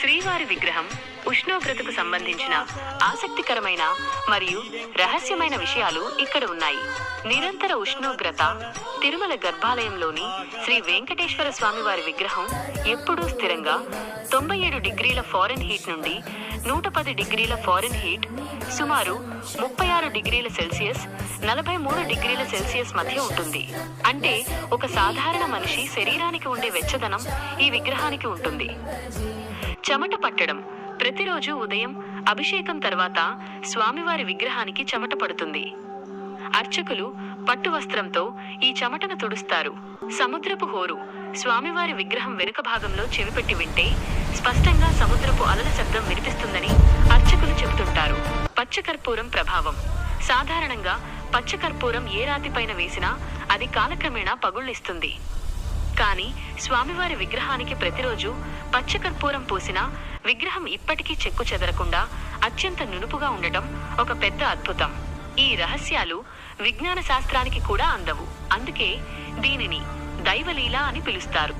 శ్రీవారి విగ్రహం ఉష్ణోగ్రతకు సంబంధించిన ఆసక్తికరమైన మరియు రహస్యమైన విషయాలు ఇక్కడ ఉన్నాయి. నిరంతర ఉష్ణోగ్రత. తిరుమల గర్భాలయంలోని శ్రీ వెంకటేశ్వర స్వామివారి విగ్రహం ఎప్పుడూ స్థిరంగా 97 డిగ్రీల ఫారెన్హీట్ నుండి 110 డిగ్రీల ఫారెన్హీట్, సుమారు 36 డిగ్రీల సెల్సియస్, 43 డిగ్రీల సెల్సియస్ మధ్య ఉంటుంది. అంటే ఒక సాధారణ మనిషి శరీరానికి ఉండే వెచ్చదనం ఈ విగ్రహానికి ఉంటుంది. చెమట పట్టడం. ప్రతిరోజు ఉదయం అభిషేకం తర్వాత స్వామివారి విగ్రహానికి చెమట పడుతుంది. అర్చకులు పట్టు వస్త్రంతో ఈ చెమటను తుడుస్తారు. సముద్రపు హోరు. స్వామివారి విగ్రహం వెనుక భాగంలో చెవిపెట్టి వింటే స్పష్టంగా సముద్రపు అలల శబ్దం వినిపిస్తుందని అర్చకులు చెబుతుంటారు. పచ్చకర్పూరం ప్రభావం. సాధారణంగా పచ్చకర్పూరం ఏ రాతిపైన వేసినా అది కాలక్రమేణా పగుళ్ళిస్తుంది. కానీ స్వామివారి విగ్రహానికి ప్రతిరోజు పచ్చకర్పూరం పూసినా విగ్రహం ఇప్పటికీ చెక్కు చెదరకుండా అత్యంత నునుపుగా ఉండటం ఒక పెద్ద అద్భుతం. ఈ రహస్యాలు విజ్ఞాన శాస్త్రానికి కూడా అందవు. అందుకే దీనిని దైవలీల అని పిలుస్తారు.